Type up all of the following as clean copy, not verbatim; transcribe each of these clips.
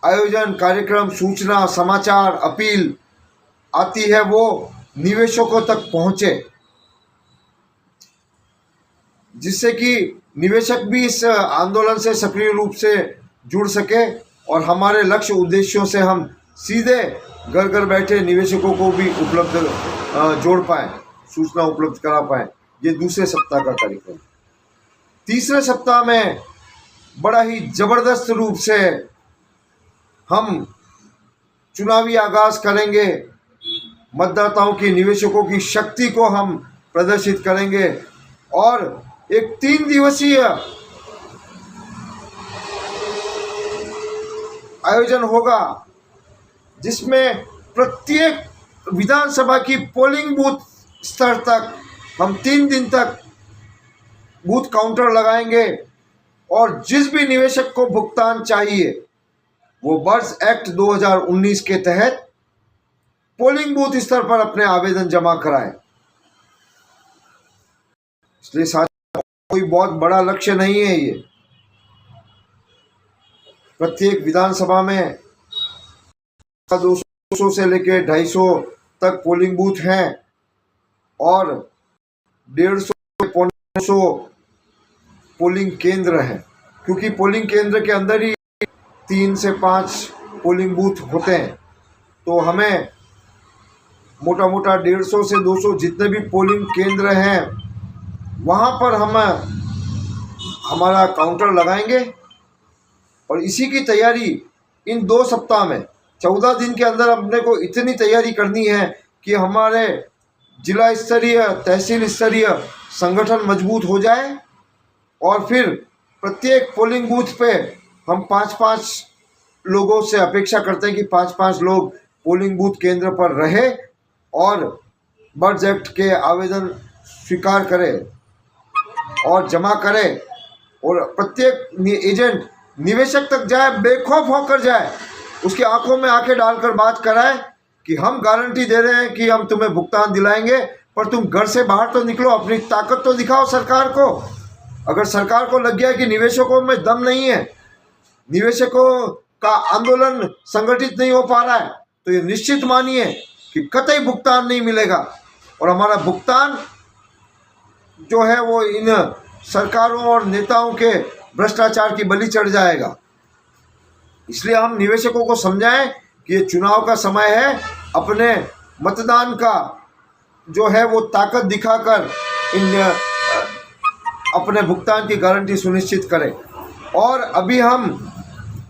आयोजन, कार्यक्रम, सूचना, समाचार, अपील आती है वो निवेशकों तक पहुंचे, जिससे कि निवेशक भी इस आंदोलन से सक्रिय रूप से जुड़ सके और हमारे लक्ष्य उद्देश्यों से हम सीधे घर घर बैठे निवेशकों को भी जोड़ पाएं, सूचना उपलब्ध करा पाएं। ये दूसरे सप्ताह का कार्यक्रम। तीसरे सप्ताह में बड़ा ही जबरदस्त रूप से हम चुनावी आगाज करेंगे। मतदाताओं की, निवेशकों की शक्ति को हम प्रदर्शित करेंगे और एक 3 दिवसीय आयोजन होगा जिसमें प्रत्येक विधानसभा की पोलिंग बूथ स्तर तक हम 3 दिन तक बूथ काउंटर लगाएंगे और जिस भी निवेशक को भुगतान चाहिए वो बर्ड्स एक्ट 2019 के तहत पोलिंग बूथ स्तर पर अपने आवेदन जमा कराएं। इसलिए साथ कोई बहुत बड़ा लक्ष्य नहीं है ये। प्रत्येक विधानसभा में 200 से लेकर 250 तक पोलिंग बूथ हैं और 150 पोलिंग केंद्र हैं, क्योंकि पोलिंग केंद्र के अंदर ही 3 से 5 पोलिंग बूथ होते हैं। तो हमें मोटा मोटा 150 से 200 जितने भी पोलिंग केंद्र हैं वहाँ पर हम हमारा काउंटर लगाएंगे और इसी की तैयारी इन 2 सप्ताह में 14 दिन के अंदर अपने को इतनी तैयारी करनी है कि हमारे जिला स्तरीय, तहसील स्तरीय संगठन मजबूत हो जाए और फिर प्रत्येक पोलिंग बूथ पे हम 5-5 लोगों से अपेक्षा करते हैं कि 5-5 लोग पोलिंग बूथ केंद्र पर रहे और बर्ड्स एक्ट के आवेदन स्वीकार करें और जमा करें और प्रत्येक एजेंट निवेशक तक जाए, बेखौफ होकर जाए, उसकी आंखों में आंखें डालकर बात कराए कि हम गारंटी दे रहे हैं कि हम तुम्हें भुगतान दिलाएंगे, पर तुम घर से बाहर तो निकलो, अपनी ताकत तो दिखाओ सरकार को। अगर सरकार को लग गया कि निवेशकों में दम नहीं है, निवेशकों का आंदोलन संगठित नहीं हो पा रहा है, तो ये निश्चित मानिए कि कतई भुगतान नहीं मिलेगा और हमारा भुगतान जो है वो इन सरकारों और नेताओं के भ्रष्टाचार की बलि चढ़ जाएगा। इसलिए हम निवेशकों को समझाएं कि ये चुनाव का समय है, अपने मतदान का जो है वो ताकत दिखाकर इन अपने भुगतान की गारंटी सुनिश्चित करें। और अभी हम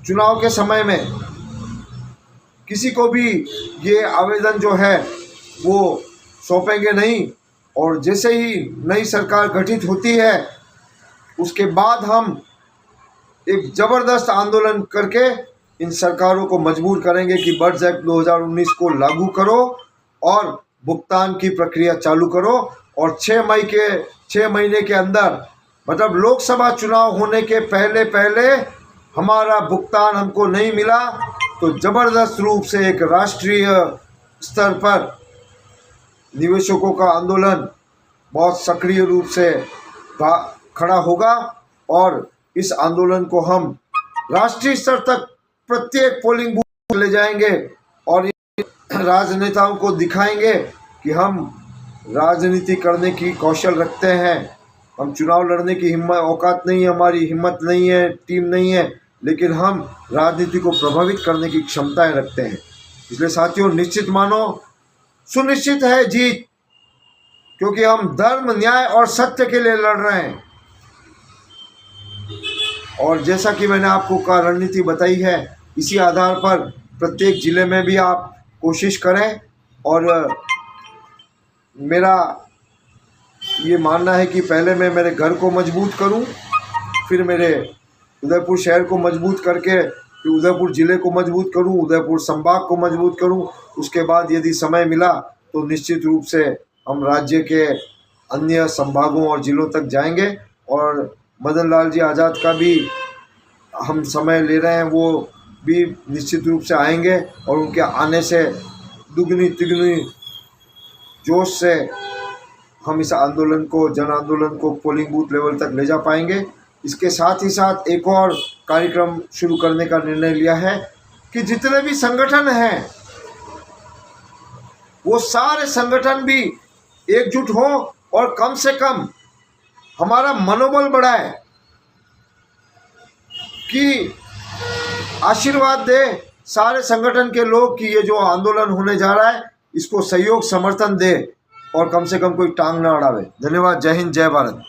चुनाव के समय में किसी को भी ये आवेदन जो है वो सौंपेंगे नहीं और जैसे ही नई सरकार गठित होती है उसके बाद हम एक ज़बरदस्त आंदोलन करके इन सरकारों को मजबूर करेंगे कि बर्ड्स एक्ट 2019 को लागू करो और भुगतान की प्रक्रिया चालू करो और 6 महीने के अंदर, मतलब लोकसभा चुनाव होने के पहले हमारा भुगतान हमको नहीं मिला तो ज़बरदस्त रूप से एक राष्ट्रीय स्तर पर निवेशकों का आंदोलन बहुत सक्रिय रूप से खड़ा होगा और इस आंदोलन को हम राष्ट्रीय स्तर तक प्रत्येक पोलिंग बूथ ले जाएंगे और राजनेताओं को दिखाएंगे कि हम राजनीति करने की कौशल रखते हैं, हम चुनाव लड़ने की औकात नहीं है, हमारी हिम्मत नहीं है, टीम नहीं है, लेकिन हम राजनीति को प्रभावित करने की क्षमताएं रखते हैं। इसलिए साथियों, निश्चित मानो सुनिश्चित है जीत, क्योंकि हम धर्म, न्याय और सत्य के लिए लड़ रहे हैं। और जैसा कि मैंने आपको का रणनीति बताई है, इसी आधार पर प्रत्येक जिले में भी आप कोशिश करें और मेरा ये मानना है कि पहले मैं मेरे घर को मजबूत करूं, फिर मेरे उदयपुर शहर को मजबूत करके फिर उदयपुर ज़िले को मजबूत करूं, उदयपुर संभाग को मजबूत करूं। उसके बाद यदि समय मिला तो निश्चित रूप से हम राज्य के अन्य संभागों और ज़िलों तक जाएंगे और मदन लाल जी आज़ाद का भी हम समय ले रहे हैं, वो भी निश्चित रूप से आएंगे और उनके आने से दुगनी तिगनी जोश से हम इस आंदोलन को, जन आंदोलन को पोलिंग बूथ लेवल तक ले जा पाएंगे। इसके साथ ही साथ एक और कार्यक्रम शुरू करने का निर्णय लिया है कि जितने भी संगठन हैं वो सारे संगठन भी एकजुट हों और कम से कम हमारा मनोबल बढ़ाए कि आशीर्वाद दे सारे संगठन के लोग कि ये जो आंदोलन होने जा रहा है इसको सहयोग समर्थन दे और कम से कम कोई टांग ना अड़ावे। धन्यवाद। जय हिंद, जय भारत।